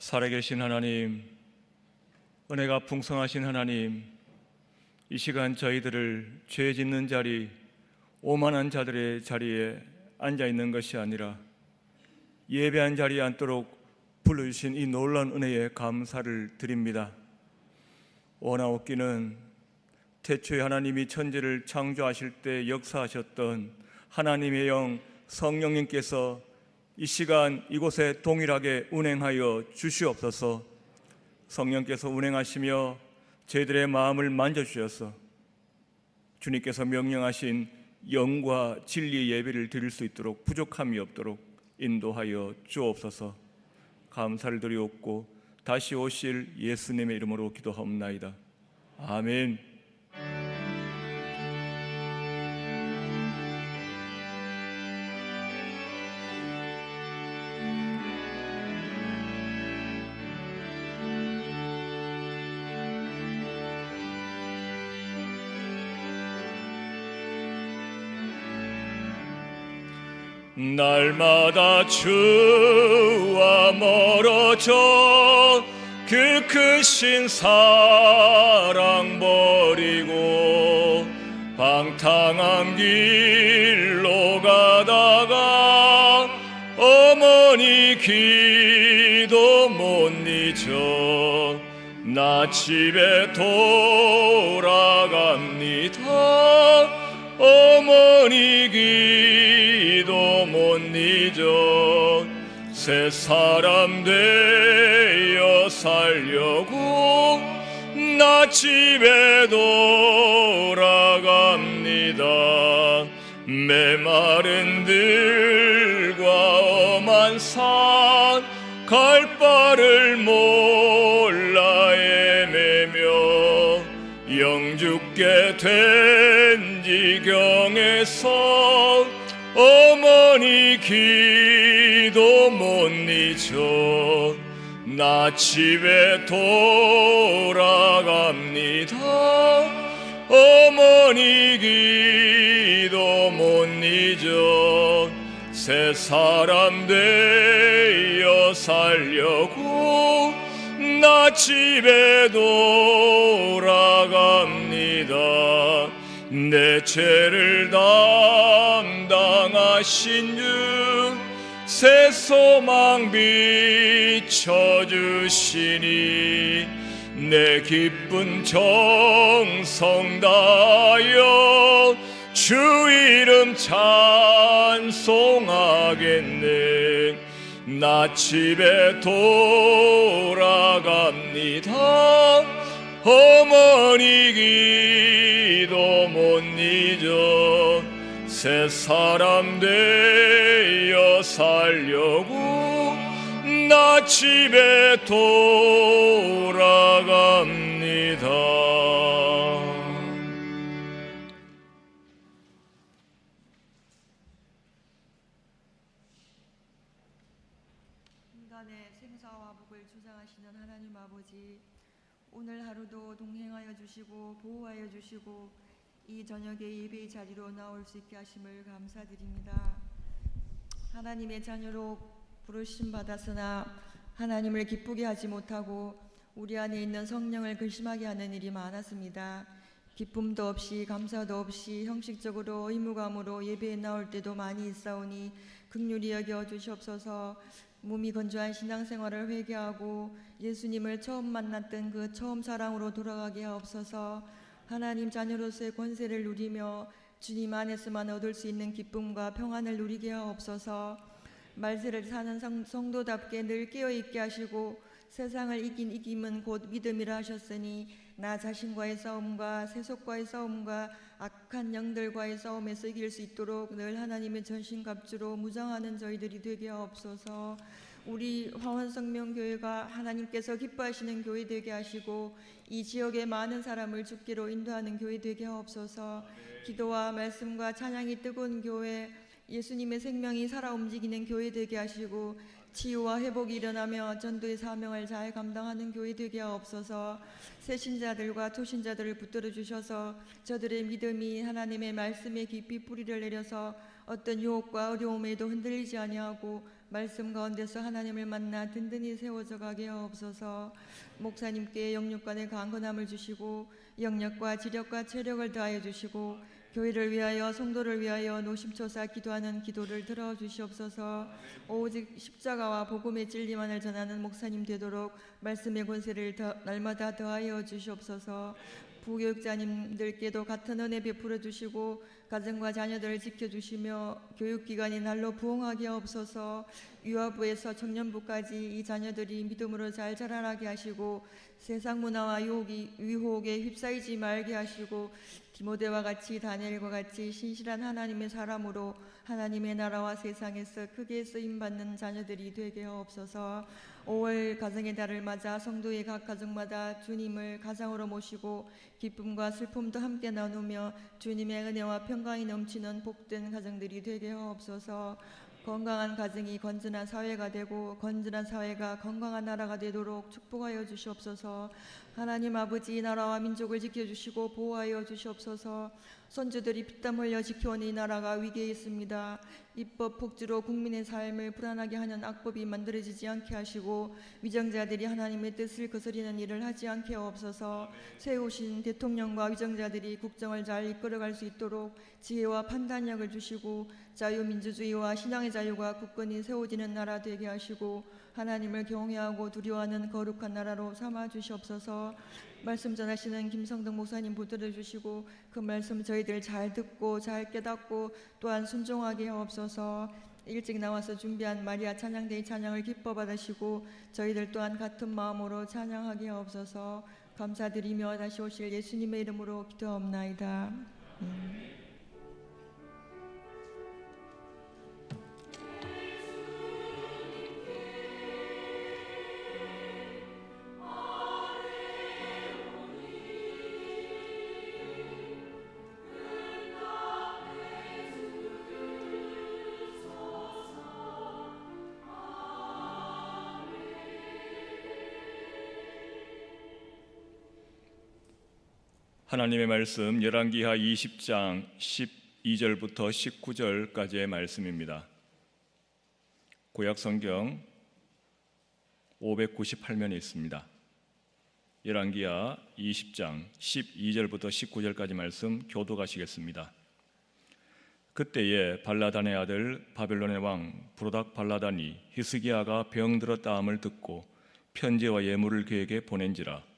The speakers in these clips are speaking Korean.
살아계신 하나님, 은혜가 풍성하신 하나님, 이 시간 저희들을 죄 짓는 자리, 오만한 자들의 자리에 앉아있는 것이 아니라 예배한 자리에 앉도록 불러주신 이 놀라운 은혜에 감사를 드립니다. 원하옵기는 태초에 하나님이 천지를 창조하실 때 역사하셨던 하나님의 영 성령님께서 이 시간 이곳에 동일하게 운행하여 주시옵소서. 성령께서 운행하시며 저희들의 마음을 만져주셔서 주님께서 명령하신 영과 진리의 예배를 드릴 수 있도록 부족함이 없도록 인도하여 주옵소서. 감사를 드리옵고 다시 오실 예수님의 이름으로 기도하옵나이다. 아멘. 날마다 주와 멀어져 그 크신 사랑 버리고 방탕한 길로 가다가 어머니 기도 못 잊어 나 집에 돌아갑니다. 어머니 기도 못 잊어 새 사람 되어 살려고 나 집에 돌아갑니다. 메마른 들과 험한 산 갈 바를 몰라 애매며 영죽게 된 지경에서 어머니 기도 못 잊어 나 집에 돌아갑니다. 어머니 기도 못 잊어 새 사람 되어 살려고 나 집에 돌아갑니다. 내 죄를 담당하신 주 새 소망 비춰주시니 내 기쁜 정성 다하여 주 이름 찬송하겠네. 나 집에 돌아갑니다. 어머니 기도 못 잊어 새 사람 되어 살려고 나 집에 돌아갑니다. 인간의 생사와 복을 주장하시는 하나님 아버지, 오늘 하루도 동행하여 주시고 보호하여 주시고 이 저녁에 예배의 자리로 나올 수 있게 하심을 감사드립니다. 하나님의 자녀로 부르심 받았으나 하나님을 기쁘게 하지 못하고 우리 안에 있는 성령을 근심하게 하는 일이 많았습니다. 기쁨도 없이 감사도 없이 형식적으로 의무감으로 예배에 나올 때도 많이 있사오니 긍휼히 여겨 주시옵소서. 몸이 건조한 신앙생활을 회개하고 예수님을 처음 만났던 그 처음 사랑으로 돌아가게 하옵소서. 하나님 자녀로서의 권세를 누리며 주님 안에서만 얻을 수 있는 기쁨과 평안을 누리게 하옵소서. 말세를 사는 성도답게 늘 깨어있게 하시고 세상을 이긴 이김은 곧 믿음이라 하셨으니 나 자신과의 싸움과 세속과의 싸움과 악한 영들과의 싸움에서 이길 수 있도록 늘 하나님의 전신갑주로 무장하는 저희들이 되게 하옵소서. 우리 화원성명교회가 하나님께서 기뻐하시는 교회 되게 하시고 이 지역의 많은 사람을 주께로 인도하는 교회 되게 하옵소서. 기도와 말씀과 찬양이 뜨거운 교회, 예수님의 생명이 살아 움직이는 교회 되게 하시고 치유와 회복이 일어나며 전도의 사명을 잘 감당하는 교회 되게 하옵소서. 새신자들과 초신자들을 붙들어 주셔서 저들의 믿음이 하나님의 말씀에 깊이 뿌리를 내려서 어떤 유혹과 어려움에도 흔들리지 아니하고 말씀 가운데서 하나님을 만나 든든히 세워져 가게 하옵소서. 목사님께 영육간의 강건함을 주시고 영력과 지력과 체력을 더하여 주시고 교회를 위하여 성도를 위하여 노심초사 기도하는 기도를 들어주시옵소서. 오직 십자가와 복음의 진리만을 전하는 목사님 되도록 말씀의 권세를 날마다 더하여 주시옵소서. 부교육자님들께도 같은 은혜 베풀어 주시고 가정과 자녀들을 지켜주시며 교육기관이 날로 부흥하게 하옵소서. 유아부에서 청년부까지 이 자녀들이 믿음으로 잘 자라나게 하시고 세상 문화와 유혹에 휩싸이지 말게 하시고 디모데와 같이 다니엘과 같이 신실한 하나님의 사람으로 하나님의 나라와 세상에서 크게 쓰임받는 자녀들이 되게 하옵소서. 5월 가정의 달을 맞아 성도의 각 가정마다 주님을 가장으로 모시고 기쁨과 슬픔도 함께 나누며 주님의 은혜와 평강이 넘치는 복된 가정들이 되게 하옵소서. 건강한 가정이 건전한 사회가 되고 건전한 사회가 건강한 나라가 되도록 축복하여 주시옵소서. 하나님 아버지, 나라와 민족을 지켜주시고 보호하여 주시옵소서. 선조들이 피땀 흘려 지켜온 이 나라가 위기에 있습니다. 입법 폭주로 국민의 삶을 불안하게 하는 악법이 만들어지지 않게 하시고 위정자들이 하나님의 뜻을 거스리는 일을 하지 않게 하옵소서. 세우신 대통령과 위정자들이 국정을 잘 이끌어갈 수 있도록 지혜와 판단력을 주시고 자유민주주의와 신앙의 자유가 굳건히 세워지는 나라 되게 하시고 하나님을 경외하고 두려워하는 거룩한 나라로 삼아 주시옵소서. 말씀 전하시는 김성덕 목사님 붙들어 주시고 그 말씀 저희들 잘 듣고 잘 깨닫고 또한 순종하게 하옵소서. 일찍 나와서 준비한 마리아 찬양대의 찬양을 기뻐 받으시고 저희들 또한 같은 마음으로 찬양하게 하옵소서. 감사드리며 다시 오실 예수님의 이름으로 기도하옵나이다. 하나님의 말씀 열왕기하 20장 12절부터 19절까지의 말씀입니다. 구약성경 598면에 있습니다. 열왕기하 20장 12절부터 19절까지 말씀 교독하시겠습니다. 그때에 발라단의 아들 바벨론의 왕 브로닥 발라단이 히스기야가 병들었다 함을 듣고 편지와 예물을 그에게 보낸지라.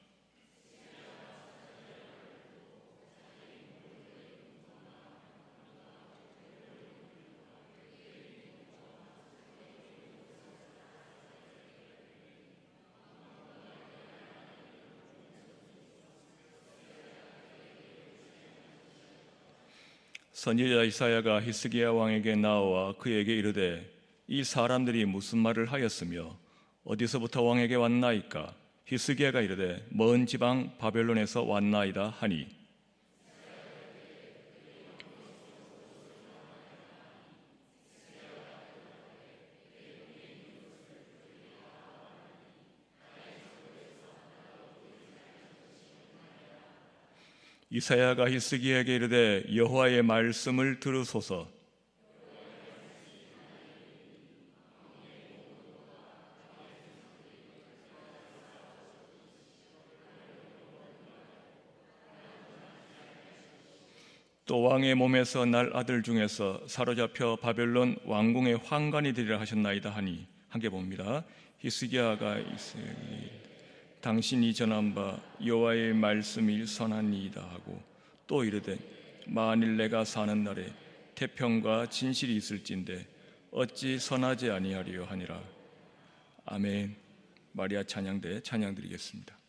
선지자 이사야가 히스기야 왕에게 나와 그에게 이르되 이 사람들이 무슨 말을 하였으며 어디서부터 왕에게 왔나이까? 히스기야가 이르되 먼 지방 바벨론에서 왔나이다 하니 이사야가 히스기야에게 이르되 여호와의 말씀을 들으소서. 또 왕의 몸에서 날 아들 중에서 사로잡혀 바벨론 왕궁의 환관이 되리라 하셨나이다 하니 함께 봅니다. 히스기야가 이스라엘 당신이 전한 바 여호와의 말씀이 선하니이다 하고 또 이르되 만일 내가 사는 날에 태평과 진실이 있을진데 어찌 선하지 아니하리요 하니라. 아멘. 마리아 찬양대 찬양드리겠습니다.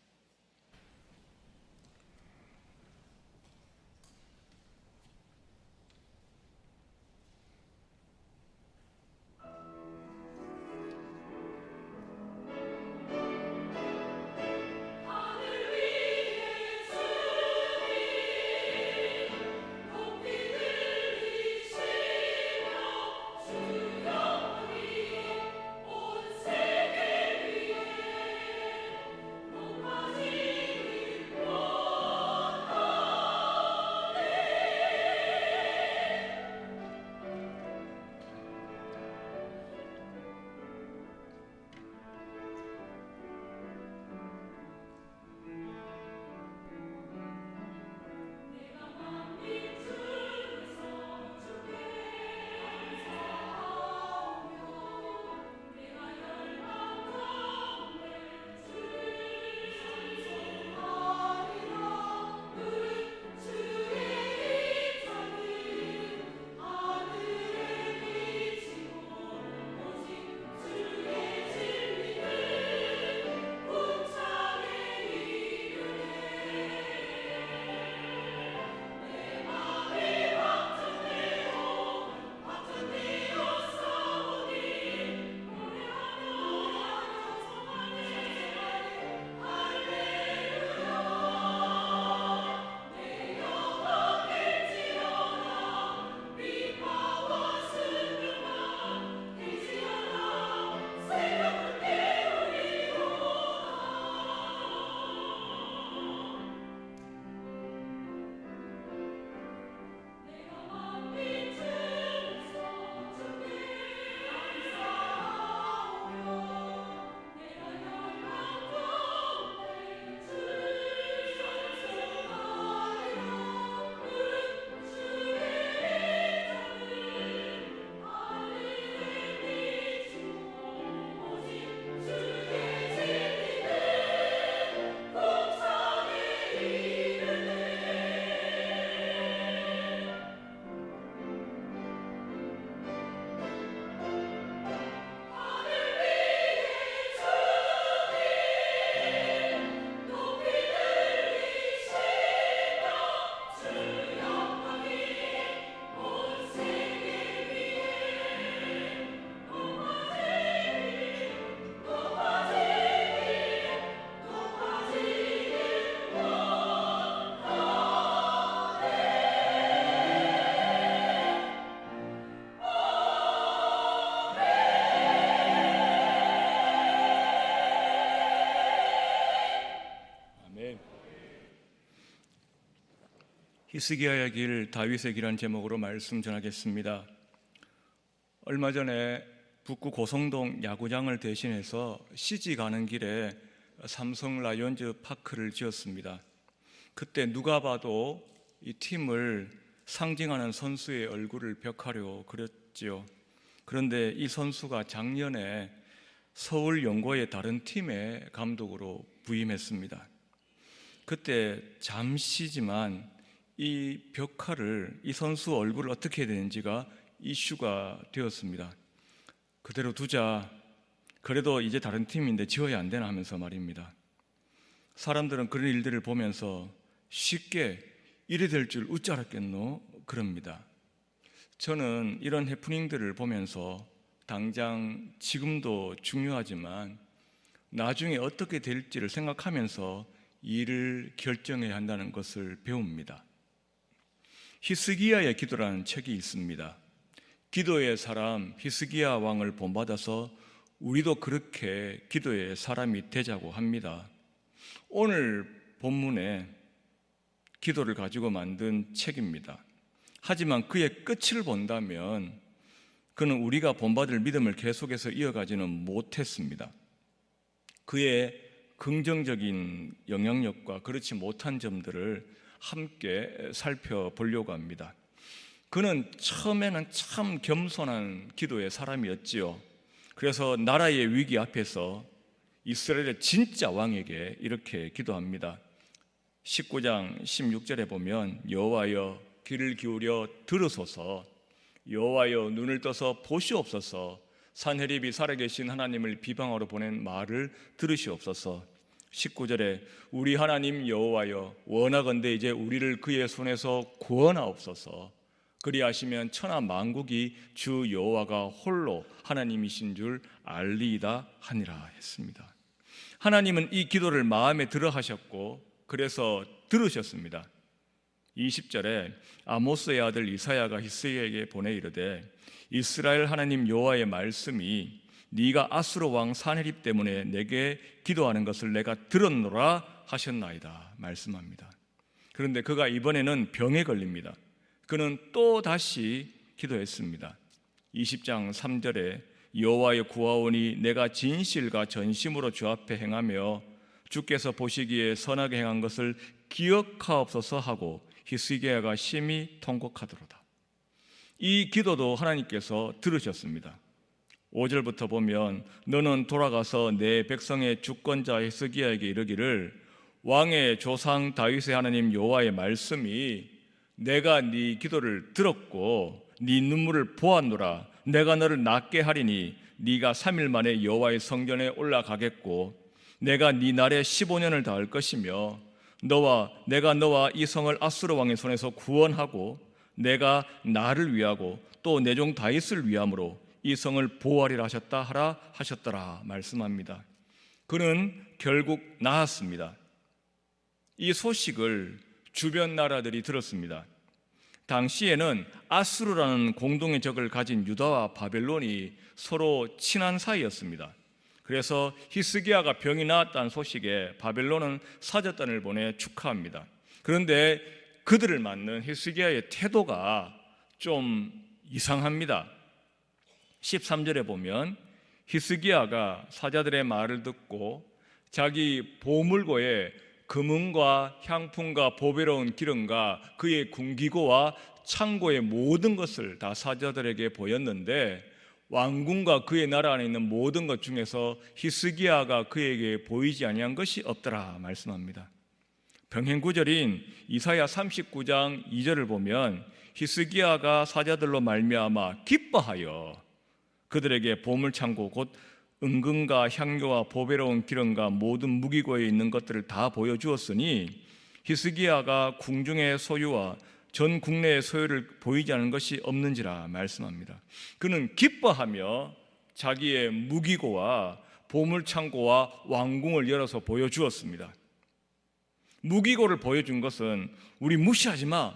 히스기야의 길, 다윗의 길이라는 제목으로 말씀 전하겠습니다. 얼마 전에 북구 고성동 야구장을 대신해서 CG 가는 길에 삼성 라이온즈 파크를 지었습니다. 그때 누가 봐도 이 팀을 상징하는 선수의 얼굴을 벽화로 그렸지요. 그런데 이 선수가 작년에 서울 연고의 다른 팀의 감독으로 부임했습니다. 그때 잠시지만 이 벽화를, 이 선수 얼굴을 어떻게 해야 되는지가 이슈가 되었습니다. 그대로 두자, 그래도 이제 다른 팀인데 지워야 안 되나 하면서 말입니다. 사람들은 그런 일들을 보면서 쉽게 이래 될 줄 웃지 알았겠노? 그럽니다. 저는 이런 해프닝들을 보면서 당장 지금도 중요하지만 나중에 어떻게 될지를 생각하면서 일을 결정해야 한다는 것을 배웁니다. 히스기야의 기도라는 책이 있습니다. 기도의 사람 히스기야 왕을 본받아서 우리도 그렇게 기도의 사람이 되자고 합니다. 오늘 본문에 기도를 가지고 만든 책입니다. 하지만 그의 끝을 본다면 그는 우리가 본받을 믿음을 계속해서 이어가지는 못했습니다. 그의 긍정적인 영향력과 그렇지 못한 점들을 함께 살펴보려고 합니다. 그는 처음에는 참 겸손한 기도의 사람이었지요. 그래서 나라의 위기 앞에서 이스라엘의 진짜 왕에게 이렇게 기도합니다. 19장 16절에 보면 여호와여 귀를 기울여 들으소서, 여호와여 눈을 떠서 보시옵소서, 산헤립이 살아계신 하나님을 비방하러 보낸 말을 들으시옵소서. 19절에 우리 하나님 여호와여 원하건대 이제 우리를 그의 손에서 구원하옵소서. 그리하시면 천하 만국이 주 여호와가 홀로 하나님이신 줄 알리이다 하니라 했습니다. 하나님은 이 기도를 마음에 들어 하셨고 그래서 들으셨습니다. 20절에 아모스의 아들 이사야가 히스기야에게 보내 이르되 이스라엘 하나님 여호와의 말씀이 네가 아수르 왕 산헤립 때문에 내게 기도하는 것을 내가 들었노라 하셨나이다 말씀합니다. 그런데 그가 이번에는 병에 걸립니다. 그는 또 다시 기도했습니다. 20장 3절에 여호와의 구하오니 내가 진실과 전심으로 주 앞에 행하며 주께서 보시기에 선하게 행한 것을 기억하옵소서 하고 히스기야가 심히 통곡하더로다. 이 기도도 하나님께서 들으셨습니다. 5절부터 보면 너는 돌아가서 내 백성의 주권자 히스기야에게 이르기를 왕의 조상 다윗의 하나님 여호와의 말씀이 내가 네 기도를 들었고 네 눈물을 보았노라. 내가 너를 낫게 하리니 네가 3일 만에 여호와의 성전에 올라가겠고 내가 네 날에 15년을 다할 것이며 내가 너와 이 성을 아수르 왕의 손에서 구원하고 내가 나를 위하고 또 내 종 다윗을 위함으로 이 성을 보호하리라 하셨더라 말씀합니다. 그는 결국 나았습니다. 이 소식을 주변 나라들이 들었습니다. 당시에는 아수르라는 공동의 적을 가진 유다와 바벨론이 서로 친한 사이였습니다. 그래서 히스기야가 병이 나았다는 소식에 바벨론은 사절단을 보내 축하합니다. 그런데 그들을 맞는 히스기야의 태도가 좀 이상합니다. 13절에 보면 히스기야가 사자들의 말을 듣고 자기 보물고에 금은과 향품과 보배로운 기름과 그의 군기고와 창고의 모든 것을 다 사자들에게 보였는데 왕궁과 그의 나라 안에 있는 모든 것 중에서 히스기야가 그에게 보이지 아니한 것이 없더라 말씀합니다. 병행구절인 이사야 39장 2절을 보면 히스기야가 사자들로 말미암아 기뻐하여 그들에게 보물창고 곧 은금과 향료와 보배로운 기름과 모든 무기고에 있는 것들을 다 보여주었으니 히스기야가 궁중의 소유와 전 국내의 소유를 보이지 않은 것이 없는지라 말씀합니다. 그는 기뻐하며 자기의 무기고와 보물창고와 왕궁을 열어서 보여주었습니다. 무기고를 보여준 것은 우리 무시하지 마,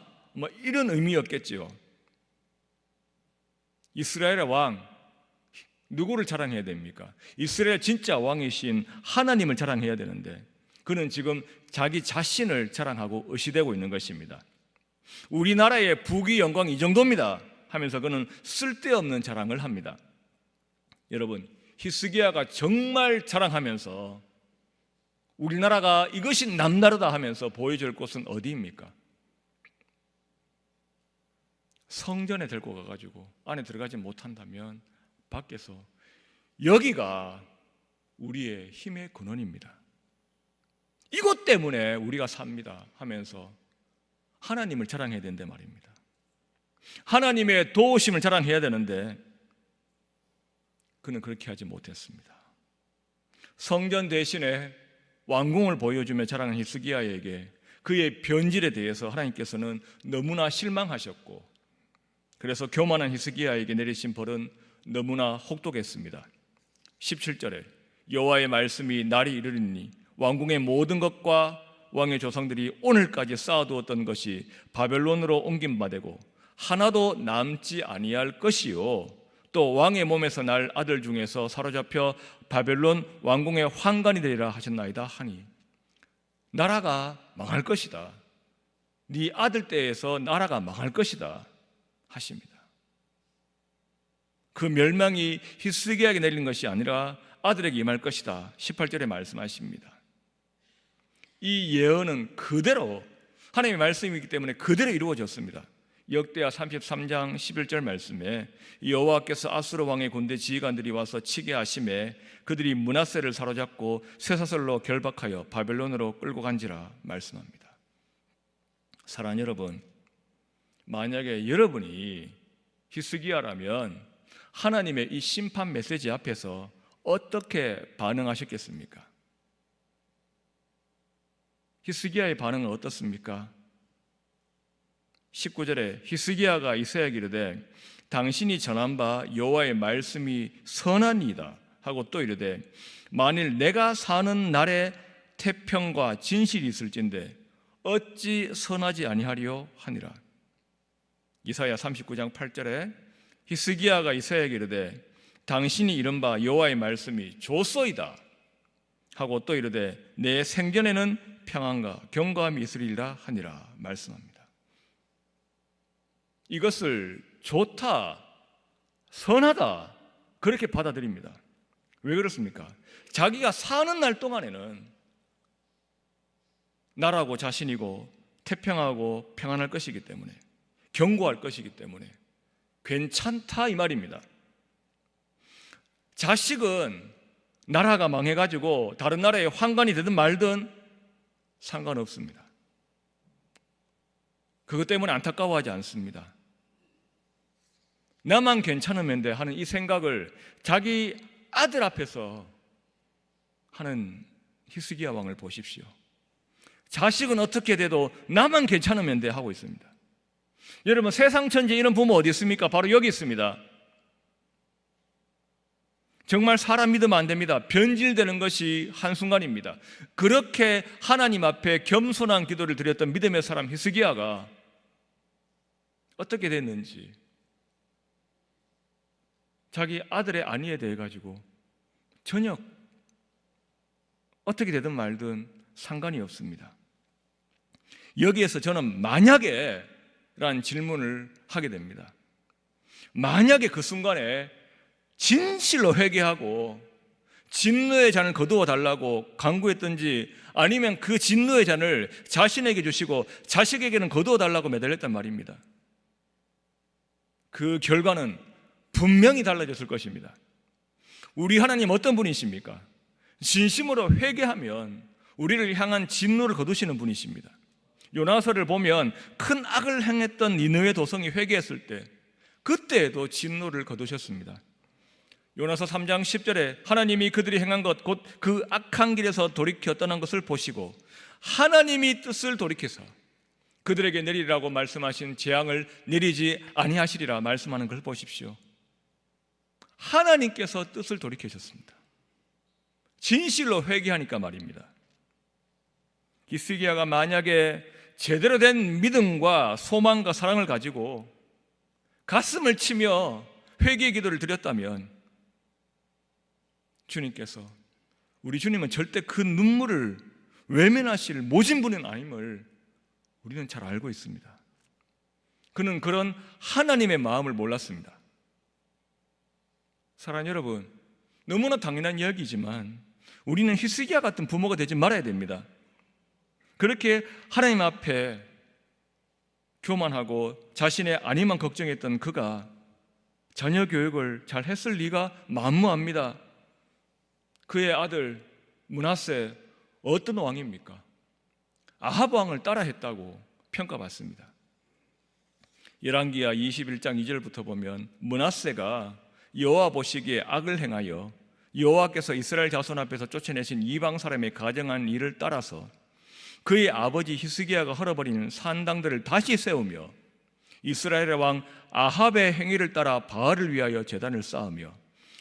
이런 의미였겠지요. 이스라엘의 왕 누구를 자랑해야 됩니까? 이스라엘 진짜 왕이신 하나님을 자랑해야 되는데 그는 지금 자기 자신을 자랑하고 의시되고 있는 것입니다. 우리나라의 부귀 영광 이 정도입니다 하면서 그는 쓸데없는 자랑을 합니다. 여러분, 히스기야가 정말 자랑하면서 우리나라가 이것이 남다르다 하면서 보여줄 곳은 어디입니까? 성전에 데리고 가가지고 안에 들어가지 못한다면 밖에서 여기가 우리의 힘의 근원입니다, 이것 때문에 우리가 삽니다 하면서 하나님을 자랑해야 되는데 말입니다. 하나님의 도우심을 자랑해야 되는데 그는 그렇게 하지 못했습니다. 성전 대신에 왕궁을 보여주며 자랑한 히스기야에게 그의 변질에 대해서 하나님께서는 너무나 실망하셨고, 그래서 교만한 히스기야에게 내리신 벌은 너무나 혹독했습니다. 17절에 여호와의 말씀이 날이 이르리니 왕궁의 모든 것과 왕의 조상들이 오늘까지 쌓아두었던 것이 바벨론으로 옮김바되고 하나도 남지 아니할 것이요, 또 왕의 몸에서 날 아들 중에서 사로잡혀 바벨론 왕궁의 환관이 되리라 하셨나이다 하니, 나라가 망할 것이다, 네 아들 때에서 나라가 망할 것이다 하십니다. 그 멸망이 히스기야에게 내리는 것이 아니라 아들에게 임할 것이다 18절에 말씀하십니다. 이 예언은 그대로 하나님의 말씀이기 때문에 그대로 이루어졌습니다. 역대하 33장 11절 말씀에 여호와께서 아수르 왕의 군대 지휘관들이 와서 치게 하심에 그들이 므낫세를 사로잡고 쇠사슬로 결박하여 바벨론으로 끌고 간지라 말씀합니다. 사랑하는 여러분, 만약에 여러분이 히스기야라면 하나님의 이 심판 메시지 앞에서 어떻게 반응하셨겠습니까? 히스기야의 반응은 어떻습니까? 19절에 히스기야가 이사야에게 이르되 당신이 전한 바 여호와의 말씀이 선하니이다 하고 또 이르되 만일 내가 사는 날에 태평과 진실이 있을진데 어찌 선하지 아니하리요 하니라. 이사야 39장 8절에 히스기야가 이사야에게 이르되 당신이 이른 바 여호와의 말씀이 좋소이다 하고 또 이르되 내 생전에는 평안과 경고함이 있으리라 하니라 말씀합니다. 이것을 좋다, 선하다 그렇게 받아들입니다. 왜 그렇습니까? 자기가 사는 날 동안에는 나라고 자신이고 태평하고 평안할 것이기 때문에, 경고할 것이기 때문에 괜찮다 이 말입니다. 자식은 나라가 망해가지고 다른 나라에 환관이 되든 말든 상관없습니다. 그것 때문에 안타까워하지 않습니다. 나만 괜찮으면 돼 하는 이 생각을 자기 아들 앞에서 하는 히스기야 왕을 보십시오. 자식은 어떻게 돼도 나만 괜찮으면 돼 하고 있습니다. 여러분, 세상 천지에 이런 부모 어디 있습니까? 바로 여기 있습니다. 정말 사람 믿으면 안 됩니다. 변질되는 것이 한순간입니다. 그렇게 하나님 앞에 겸손한 기도를 드렸던 믿음의 사람 히스기야가 어떻게 됐는지, 자기 아들의 안위에 대해 가지고 전혀 어떻게 되든 말든 상관이 없습니다. 여기에서 저는 만약에 라는 질문을 하게 됩니다. 만약에 그 순간에 진실로 회개하고 진노의 잔을 거두어 달라고 간구했든지, 아니면 그 진노의 잔을 자신에게 주시고 자식에게는 거두어 달라고 매달렸단 말입니다. 그 결과는 분명히 달라졌을 것입니다. 우리 하나님 어떤 분이십니까? 진심으로 회개하면 우리를 향한 진노를 거두시는 분이십니다. 요나서를 보면 큰 악을 행했던 니느웨 도성이 회개했을 때 그때에도 진노를 거두셨습니다. 요나서 3장 10절에 하나님이 그들이 행한 것 곧 그 악한 길에서 돌이켜 떠난 것을 보시고 하나님이 뜻을 돌이켜서 그들에게 내리라고 말씀하신 재앙을 내리지 아니하시리라 말씀하는 걸 보십시오. 하나님께서 뜻을 돌이키셨습니다. 진실로 회개하니까 말입니다. 히스기야가 만약에 제대로 된 믿음과 소망과 사랑을 가지고 가슴을 치며 회개의 기도를 드렸다면 주님께서, 우리 주님은 절대 그 눈물을 외면하실 모진 분은 아님을 우리는 잘 알고 있습니다. 그는 그런 하나님의 마음을 몰랐습니다. 사랑하는 여러분, 너무나 당연한 이야기지만 우리는 히스기야 같은 부모가 되지 말아야 됩니다. 그렇게 하나님 앞에 교만하고 자신의 안위만 걱정했던 그가 자녀 교육을 잘 했을 리가 만무합니다. 그의 아들 므낫세 어떤 왕입니까? 아합 왕을 따라했다고 평가받습니다. 열왕기하 21장 2절부터 보면 므낫세가 여호와 보시기에 악을 행하여 여호와께서 이스라엘 자손 앞에서 쫓아내신 이방 사람의 가정한 일을 따라서 그의 아버지 히스기야가 헐어버린 산당들을 다시 세우며 이스라엘의 왕 아합의 행위를 따라 바알을 위하여 제단을 쌓으며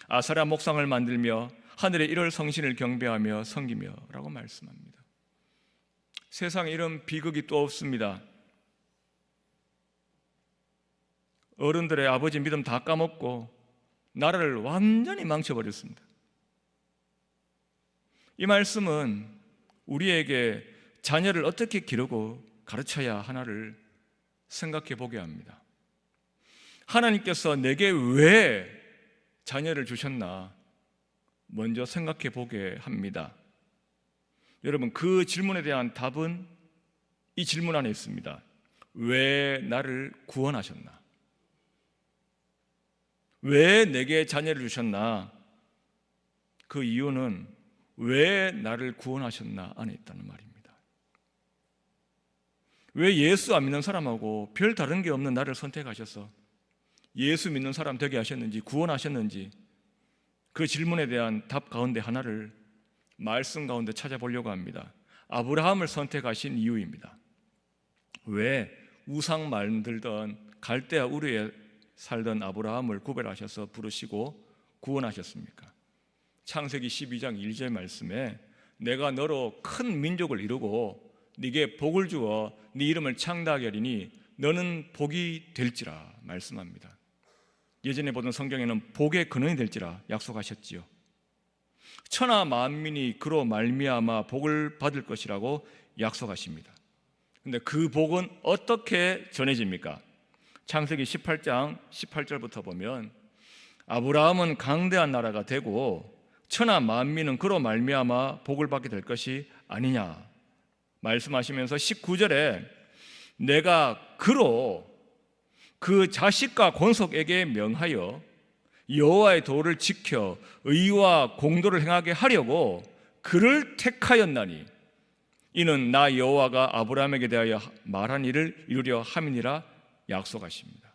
아사랴 목상을 만들며 하늘의 일월 성신을 경배하며 섬기며 라고 말씀합니다. 세상에 이런 비극이 또 없습니다. 어른들의 아버지 믿음 다 까먹고 나라를 완전히 망쳐버렸습니다. 이 말씀은 우리에게 자녀를 어떻게 기르고 가르쳐야 하나를 생각해 보게 합니다. 하나님께서 내게 왜 자녀를 주셨나 먼저 생각해 보게 합니다. 여러분, 그 질문에 대한 답은 이 질문 안에 있습니다. 왜 나를 구원하셨나? 왜 내게 자녀를 주셨나? 그 이유는 왜 나를 구원하셨나 안에 있다는 말입니다. 왜 예수 안 믿는 사람하고 별 다른 게 없는 나를 선택하셔서 예수 믿는 사람 되게 하셨는지, 구원하셨는지, 그 질문에 대한 답 가운데 하나를 말씀 가운데 찾아보려고 합니다. 아브라함을 선택하신 이유입니다. 왜 우상 만들던 갈대아 우르에 살던 아브라함을 구별하셔서 부르시고 구원하셨습니까? 창세기 12장 1절 말씀에 내가 너로 큰 민족을 이루고 네게 복을 주어 네 이름을 창대하게 하리니 너는 복이 될지라 말씀합니다. 예전에 보던 성경에는 복의 근원이 될지라 약속하셨지요. 천하 만민이 그로 말미암아 복을 받을 것이라고 약속하십니다. 그런데 그 복은 어떻게 전해집니까? 창세기 18장 18절부터 보면 아브라함은 강대한 나라가 되고 천하 만민은 그로 말미암아 복을 받게 될 것이 아니냐 말씀하시면서 19절에 내가 그로 그 자식과 권속에게 명하여 여호와의 도를 지켜 의와 공도를 행하게 하려고 그를 택하였나니 이는 나 여호와가 아브라함에게 대하여 말한 일을 이루려 함이니라 약속하십니다.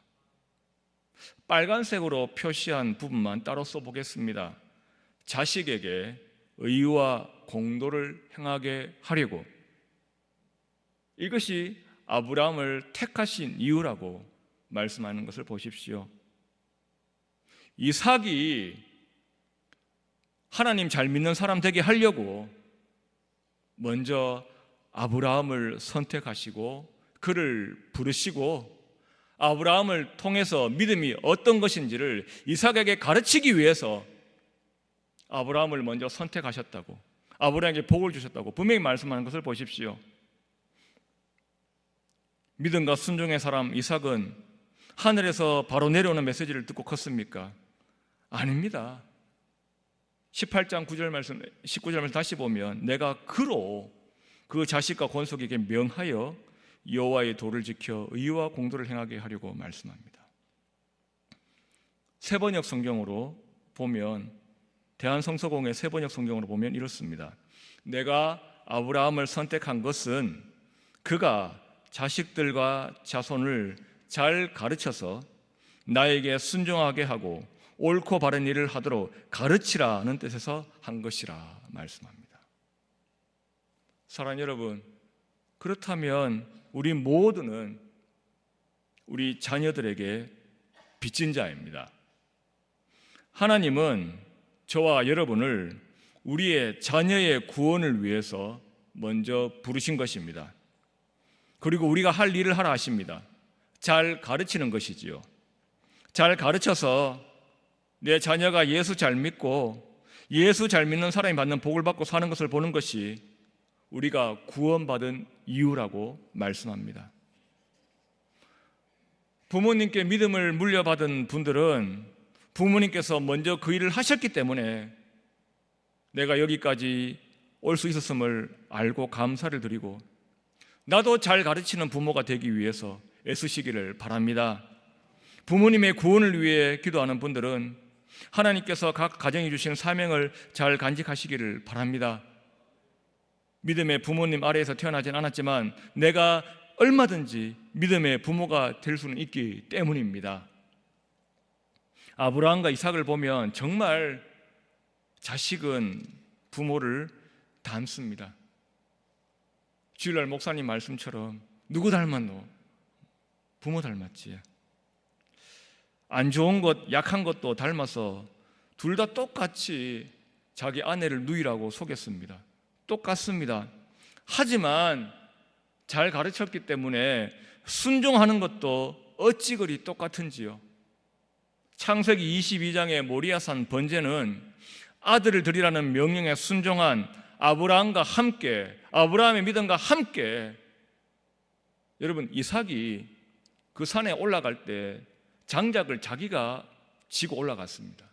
빨간색으로 표시한 부분만 따로 써보겠습니다. 자식에게 의와 공도를 행하게 하려고, 이것이 아브라함을 택하신 이유라고 말씀하는 것을 보십시오. 이삭이 하나님 잘 믿는 사람 되게 하려고 먼저 아브라함을 선택하시고 그를 부르시고 아브라함을 통해서 믿음이 어떤 것인지를 이삭에게 가르치기 위해서 아브라함을 먼저 선택하셨다고, 아브라함에게 복을 주셨다고 분명히 말씀하는 것을 보십시오. 믿음과 순종의 사람 이삭은 하늘에서 바로 내려오는 메시지를 듣고 컸습니까? 아닙니다. 18장 9절 말씀, 19절 말씀 다시 보면 내가 그로 그 자식과 권속에게 명하여 여호와의 도를 지켜 의와 공도를 행하게 하려고 말씀합니다. 세번역 성경으로 보면, 대한성서공의 세번역 성경으로 보면 이렇습니다. 내가 아브라함을 선택한 것은 그가 자식들과 자손을 잘 가르쳐서 나에게 순종하게 하고 옳고 바른 일을 하도록 가르치라는 뜻에서 한 것이라 말씀합니다. 사랑하는 여러분, 그렇다면 우리 모두는 우리 자녀들에게 빚진 자입니다. 하나님은 저와 여러분을 우리의 자녀의 구원을 위해서 먼저 부르신 것입니다. 그리고 우리가 할 일을 하라 하십니다. 잘 가르치는 것이지요. 잘 가르쳐서 내 자녀가 예수 잘 믿고 예수 잘 믿는 사람이 받는 복을 받고 사는 것을 보는 것이 우리가 구원받은 이유라고 말씀합니다. 부모님께 믿음을 물려받은 분들은 부모님께서 먼저 그 일을 하셨기 때문에 내가 여기까지 올 수 있었음을 알고 감사를 드리고, 나도 잘 가르치는 부모가 되기 위해서 애쓰시기를 바랍니다. 부모님의 구원을 위해 기도하는 분들은 하나님께서 각 가정에 주신 사명을 잘 간직하시기를 바랍니다. 믿음의 부모님 아래에서 태어나진 않았지만 내가 얼마든지 믿음의 부모가 될 수는 있기 때문입니다. 아브라함과 이삭을 보면 정말 자식은 부모를 닮습니다. 주일날 목사님 말씀처럼 누구 닮았노? 부모 닮았지. 안 좋은 것, 약한 것도 닮아서 둘 다 똑같이 자기 아내를 누이라고 속였습니다. 똑같습니다. 하지만 잘 가르쳤기 때문에 순종하는 것도 어찌 그리 똑같은지요. 창세기 22장의 모리아산 번제는 아들을 드리라는 명령에 순종한 아브라함과 함께, 아브라함의 믿음과 함께, 여러분, 이삭이 그 산에 올라갈 때 장작을 자기가 지고 올라갔습니다.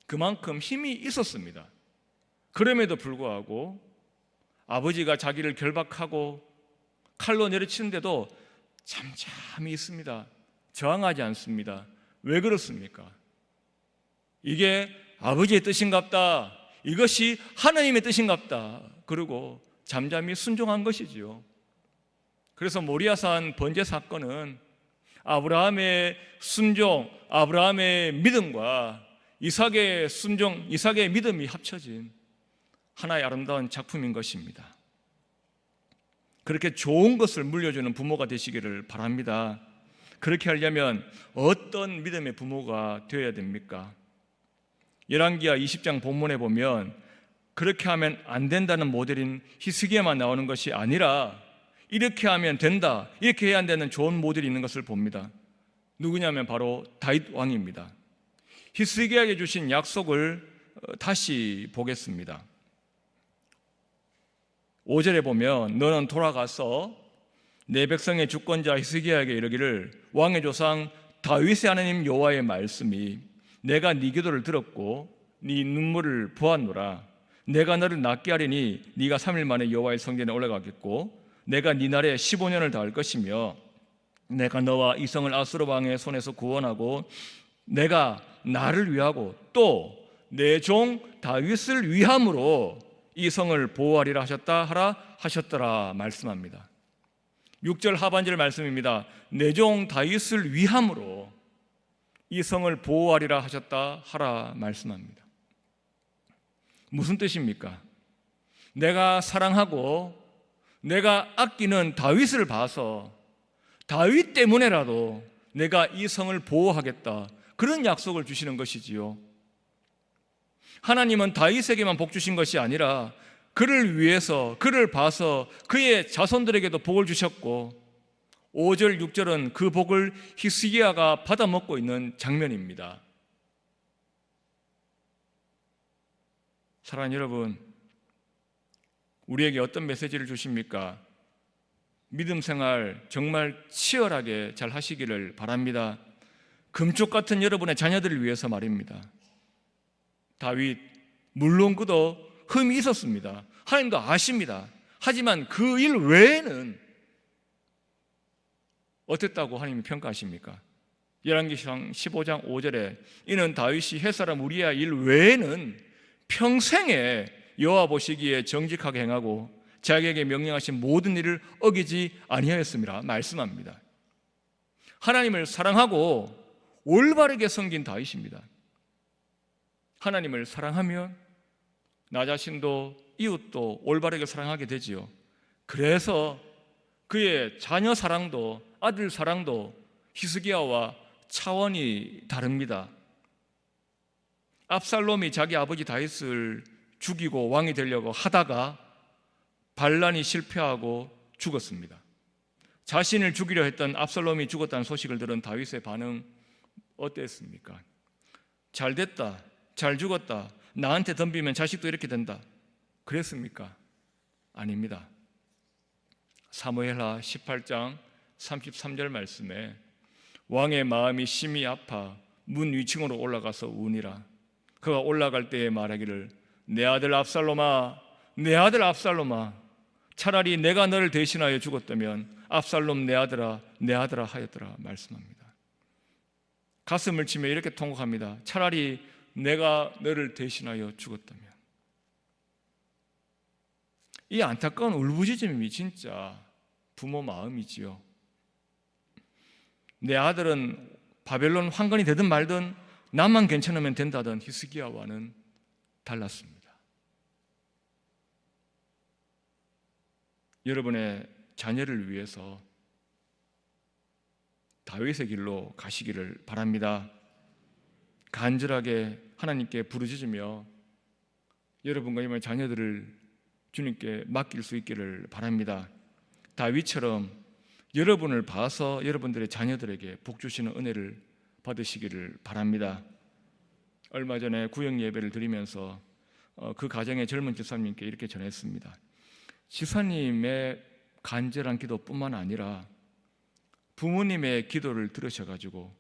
그만큼 힘이 있었습니다. 그럼에도 불구하고 아버지가 자기를 결박하고 칼로 내리치는데도 잠잠히 있습니다. 저항하지 않습니다. 왜 그렇습니까? 이게 아버지의 뜻인갑다, 이것이 하나님의 뜻인갑다, 그리고 잠잠히 순종한 것이지요. 그래서 모리아산 번제 사건은 아브라함의 순종, 아브라함의 믿음과 이삭의 순종, 이삭의 믿음이 합쳐진 하나의 아름다운 작품인 것입니다. 그렇게 좋은 것을 물려주는 부모가 되시기를 바랍니다. 그렇게 하려면 어떤 믿음의 부모가 되어야 됩니까? 열왕기하 20장 본문에 보면 그렇게 하면 안 된다는 모델인 히스기야만 나오는 것이 아니라 이렇게 하면 된다, 이렇게 해야 한다는 좋은 모델이 있는 것을 봅니다. 누구냐면 바로 다윗 왕입니다. 히스기야에게 주신 약속을 다시 보겠습니다. 5절에 보면 너는 돌아가서 내 백성의 주권자 히스기야에게 이르기를 왕의 조상 다윗의 하나님 여호와의 말씀이 내가 네 기도를 들었고 네 눈물을 보았노라. 내가 너를 낫게 하리니 네가 3일 만에 여호와의 성전에 올라가겠고 내가 네 날에 15년을 다할 것이며 내가 너와 이 성을 아수르 왕의 손에서 구원하고 내가 나를 위하고 또 내 종 다윗을 위함으로 이 성을 보호하리라 하셨더라 말씀합니다. 6절 하반절 말씀입니다. 내 종 다윗을 위함으로 이 성을 보호하리라 하셨다 하라 말씀합니다. 무슨 뜻입니까? 내가 사랑하고 내가 아끼는 다윗을 봐서 다윗 때문에라도 내가 이 성을 보호하겠다, 그런 약속을 주시는 것이지요. 하나님은 다윗에게만 복 주신 것이 아니라 그를 위해서, 그를 봐서 그의 자손들에게도 복을 주셨고 5절, 6절은 그 복을 히스기야가 받아먹고 있는 장면입니다. 사랑하는 여러분, 우리에게 어떤 메시지를 주십니까? 믿음 생활 정말 치열하게 잘 하시기를 바랍니다. 금쪽 같은 여러분의 자녀들을 위해서 말입니다. 다윗, 물론 그도 흠이 있었습니다. 하나님도 아십니다. 하지만 그 일 외에는 어땠다고 하나님이 평가하십니까? 열왕기상 15장 5절에 이는 다윗이 햇사람 우리야 일 외에는 평생에 여호와 보시기에 정직하게 행하고 자기에게 명령하신 모든 일을 어기지 아니하였음이라 말씀합니다. 하나님을 사랑하고 올바르게 섬긴 다윗입니다. 하나님을 사랑하면 나 자신도 이웃도 올바르게 사랑하게 되지요. 그래서 그의 자녀 사랑도 아들 사랑도 히스기야와 차원이 다릅니다. 압살롬이 자기 아버지 다윗을 죽이고 왕이 되려고 하다가 반란이 실패하고 죽었습니다. 자신을 죽이려 했던 압살롬이 죽었다는 소식을 들은 다윗의 반응 어땠습니까? 잘 됐다, 잘 죽었다, 나한테 덤비면 자식도 이렇게 된다, 그랬습니까? 아닙니다. 사무엘하 18장 33절 말씀에 왕의 마음이 심히 아파 문 위층으로 올라가서 우니라. 그가 올라갈 때에 말하기를 내 아들 압살롬아, 내 아들 압살롬아, 차라리 내가 너를 대신하여 죽었다면 압살롬 내 아들아, 내 아들아 하였더라 말씀합니다. 가슴을 치며 이렇게 통곡합니다. 차라리 내가 너를 대신하여 죽었다면. 이 안타까운 울부짖음이 진짜 부모 마음이지요. 내 아들은 바벨론 황건이 되든 말든 나만 괜찮으면 된다던 히스기야와는 달랐습니다. 여러분의 자녀를 위해서 다윗의 길로 가시기를 바랍니다. 간절하게 하나님께 부르짖으며 여러분과 여러분의 자녀들을 주님께 맡길 수 있기를 바랍니다. 다윗처럼 여러분을 봐서 여러분들의 자녀들에게 복 주시는 은혜를 받으시기를 바랍니다. 얼마 전에 구역 예배를 드리면서 그 가정의 젊은 집사님께 이렇게 전했습니다. 집사님의 간절한 기도뿐만 아니라 부모님의 기도를 들으셔가지고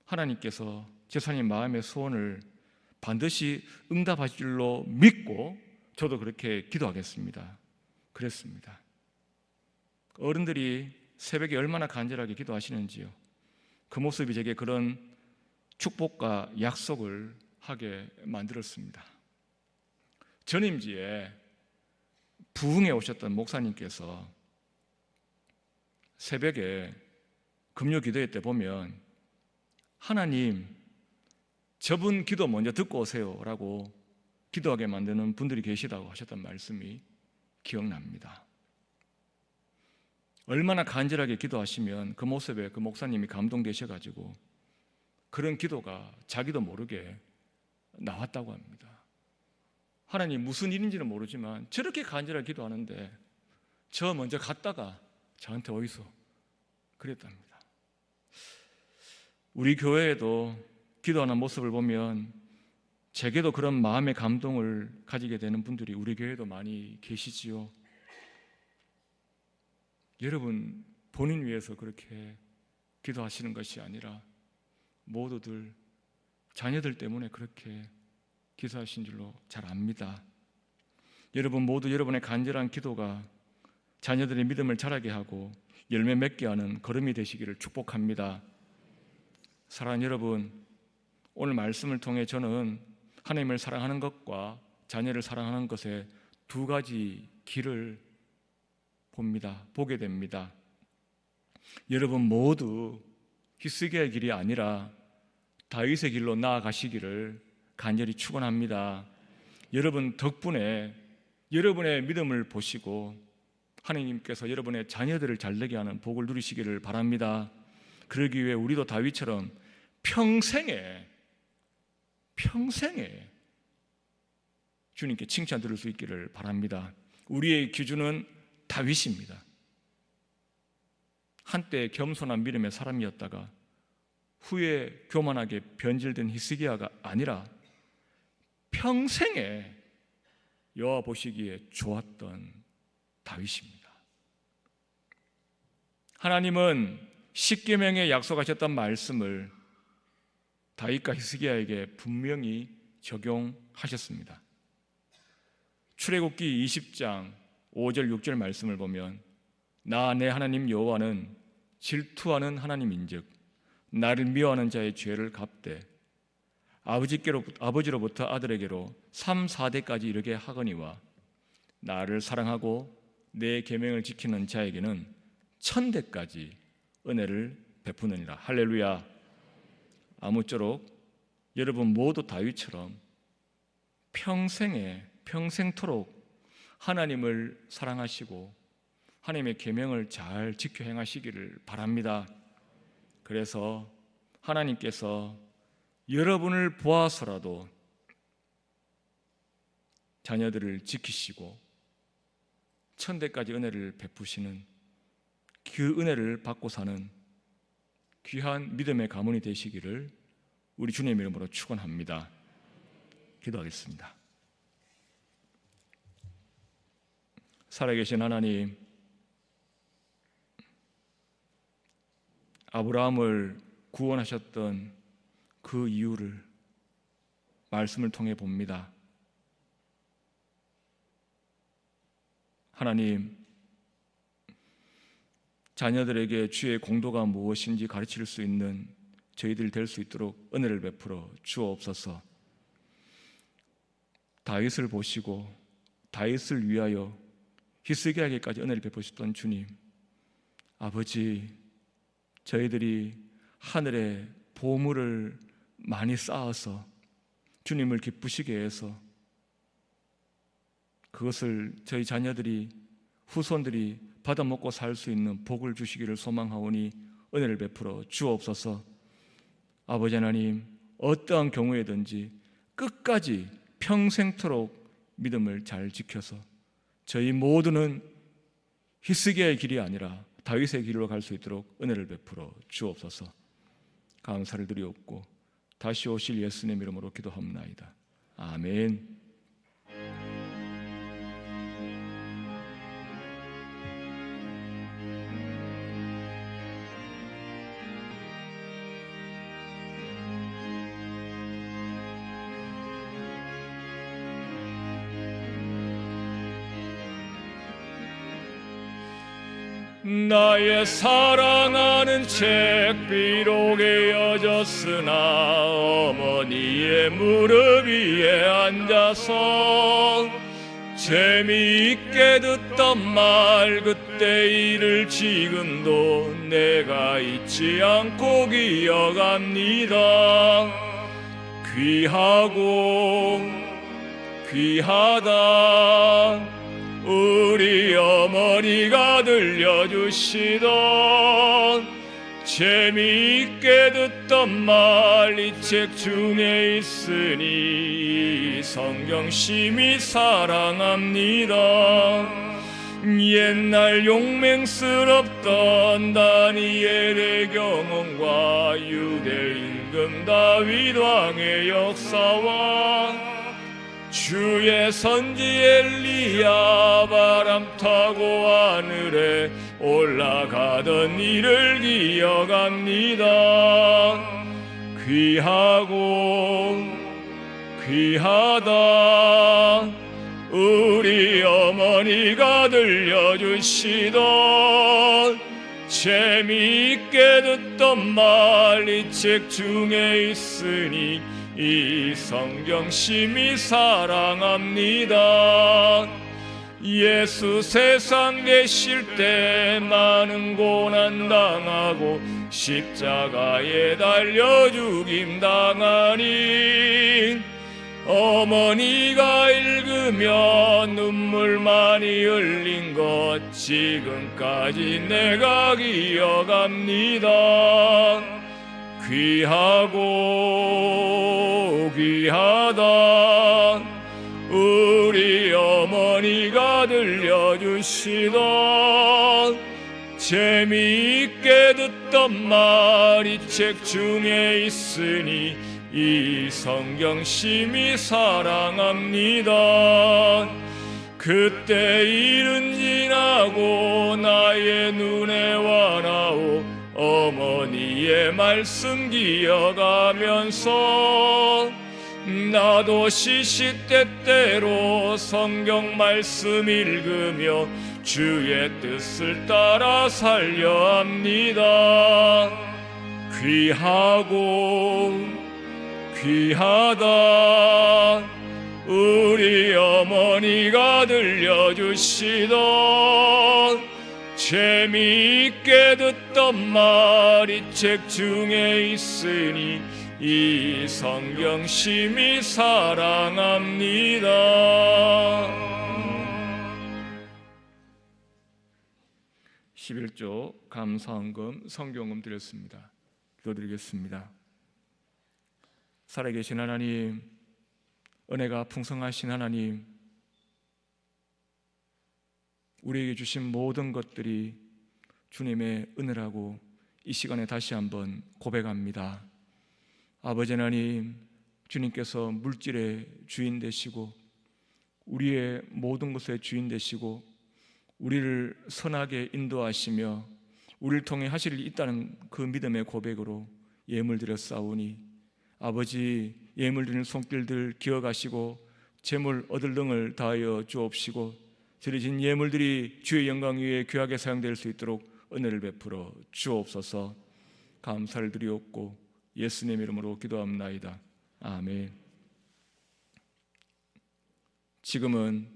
하나님께서 집사님 마음의 소원을 반드시 응답하실 줄로 믿고 저도 그렇게 기도하겠습니다. 그랬습니다. 어른들이 새벽에 얼마나 간절하게 기도하시는지요. 그 모습이 제게 그런 축복과 약속을 하게 만들었습니다. 전임지에 부흥에 오셨던 목사님께서 새벽에 금요 기도회 때 보면 하나님 저분 기도 먼저 듣고 오세요 라고 기도하게 만드는 분들이 계시다고 하셨던 말씀이 기억납니다. 얼마나 간절하게 기도하시면 그 모습에 그 목사님이 감동되셔가지고 그런 기도가 자기도 모르게 나왔다고 합니다. 하나님 무슨 일인지는 모르지만 저렇게 간절하게 기도하는데 저 먼저 갔다가 저한테 어디서 그랬답니다. 우리 교회에도 기도하는 모습을 보면 제게도 그런 마음의 감동을 가지게 되는 분들이 우리 교회에도 많이 계시지요. 여러분 본인 위해서 그렇게 기도하시는 것이 아니라 모두들 자녀들 때문에 그렇게 기도하신 줄로 잘 압니다. 여러분 모두 여러분의 간절한 기도가 자녀들의 믿음을 자라게 하고 열매 맺게 하는 걸음이 되시기를 축복합니다. 사랑하는 여러분, 오늘 말씀을 통해 저는 하나님을 사랑하는 것과 자녀를 사랑하는 것에 두 가지 길을 보게 됩니다. 여러분 모두 히스기야의 길이 아니라 다윗의 길로 나아가시기를 간절히 축원합니다. 여러분 덕분에 여러분의 믿음을 보시고 하나님께서 여러분의 자녀들을 잘되게 하는 복을 누리시기를 바랍니다. 그러기 위해 우리도 다윗처럼 평생에 주님께 칭찬 들을 수 있기를 바랍니다. 우리의 기준은 다윗입니다. 한때 겸손한 믿음의 사람이었다가 후에 교만하게 변질된 히스기야가 아니라 평생에 여호와 보시기에 좋았던 다윗입니다. 하나님은 십계명에 약속하셨던 말씀을 다윗과 히스기야에게 분명히 적용하셨습니다. 출애굽기 20장 5절 6절 말씀을 보면 나 내 하나님 여호와는 질투하는 하나님인즉 나를 미워하는 자의 죄를 갚되 아버지로부터 아들에게로 3, 4대까지 이르게 하거니와 나를 사랑하고 내 계명을 지키는 자에게는 1000대까지 은혜를 베푸느니라. 할렐루야. 아무쪼록 여러분 모두 다윗처럼 평생토록 하나님을 사랑하시고 하나님의 계명을 잘 지켜 행하시기를 바랍니다. 그래서 하나님께서 여러분을 보아서라도 자녀들을 지키시고 1000대까지 은혜를 베푸시는 그 은혜를 받고 사는 귀한 믿음의 가문이 되시기를 우리 주님의 이름으로 축원합니다. 기도하겠습니다. 살아계신 하나님, 아브라함을 구원하셨던 그 이유를 말씀을 통해 봅니다. 하나님, 자녀들에게 주의 공도가 무엇인지 가르칠 수 있는 저희들이 될 수 있도록 은혜를 베풀어 주옵소서. 다윗을 보시고 다윗을 위하여 히스기야에게까지 은혜를 베푸셨던 주님, 아버지, 저희들이 하늘에 보물을 많이 쌓아서 주님을 기쁘시게 해서 그것을 저희 자녀들이, 후손들이 받아먹고 살 수 있는 복을 주시기를 소망하오니 은혜를 베풀어 주옵소서. 아버지 하나님, 어떠한 경우에든지 끝까지 평생토록 믿음을 잘 지켜서 저희 모두는 히스기야의 길이 아니라 다윗의 길로 갈 수 있도록 은혜를 베풀어 주옵소서. 감사를 드리옵고 다시 오실 예수님 이름으로 기도합나이다. 아멘. 나의 사랑하는 책 비록 헤어졌으나 어머니의 무릎 위에 앉아서 재미있게 듣던 말 그때 일을 지금도 내가 잊지 않고 기억합니다. 귀하고 귀하다 우리 어머니가 들려주시던 재미있게 듣던 말 이 책 중에 있으니 성경 심히 사랑합니다. 옛날 용맹스럽던 다니엘의 경험과 유대 임금 다윗 왕의 역사와 주의 선지 엘리야 바람 타고 하늘에 올라가던 일을 기억합니다. 귀하고 귀하다 우리 어머니가 들려주시던 재미있게 듣던 말 이 책 중에 있으니 이 성경 심히 사랑합니다. 예수 세상 계실 때 많은 고난 당하고 십자가에 달려 죽임 당하니 어머니가 읽으며 눈물 많이 흘린 것 지금까지 내가 기억합니다. 귀하고 귀하다 우리 어머니가 들려주시던 재미있게 듣던 말 이 책 중에 있으니 이 성경 심히 사랑합니다. 그때 일은 지나고 나의 눈에 와나오 어머니의 말씀 기억하면서 나도 시시때때로 성경 말씀 읽으며 주의 뜻을 따라 살려 합니다. 귀하고 귀하다 우리 어머니가 들려주시던 재미있게 듣던 말 이 책 중에 있으니 이 성경 심히 사랑합니다. 11조 감사헌금 성경금 드렸습니다. 기도드리겠습니다. 살아계신 하나님, 은혜가 풍성하신 하나님, 우리에게 주신 모든 것들이 주님의 은혜라고 이 시간에 다시 한번 고백합니다. 아버지 하나님, 주님께서 물질의 주인 되시고 우리의 모든 것의 주인 되시고 우리를 선하게 인도하시며 우리를 통해 하실 일이 있다는 그 믿음의 고백으로 예물 드려 싸우니 아버지, 예물 드리는 손길들 기억하시고 재물 얻을 능을 다하여 주옵시고 드려진 예물들이 주의 영광 위에 귀하게 사용될 수 있도록 은혜를 베풀어 주옵소서. 감사를 드리옵고 예수님 이름으로 기도합나이다. 아멘. 지금은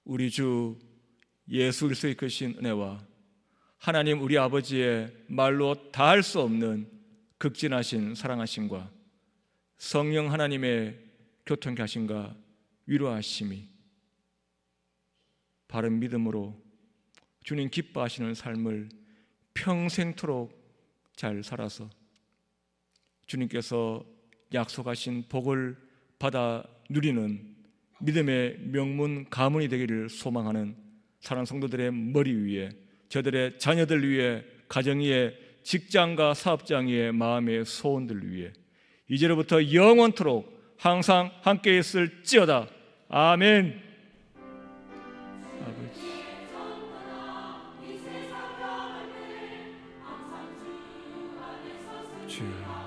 우리 주 예수 그리스도의 크신 은혜와 하나님 우리 아버지의 말로 다할 수 없는 극진하신 사랑하심과 성령 하나님의 교통케 하심과 위로하심이 바른 믿음으로 주님 기뻐하시는 삶을 평생토록 잘 살아서 주님께서 약속하신 복을 받아 누리는 믿음의 명문 가문이 되기를 소망하는 사랑하는 성도들의 머리 위에, 저들의 자녀들 위에, 가정 위에, 직장과 사업장 위에, 마음의 소원들 위에 이제로부터 영원토록 항상 함께 있을지어다. 아멘. 아버지, 주여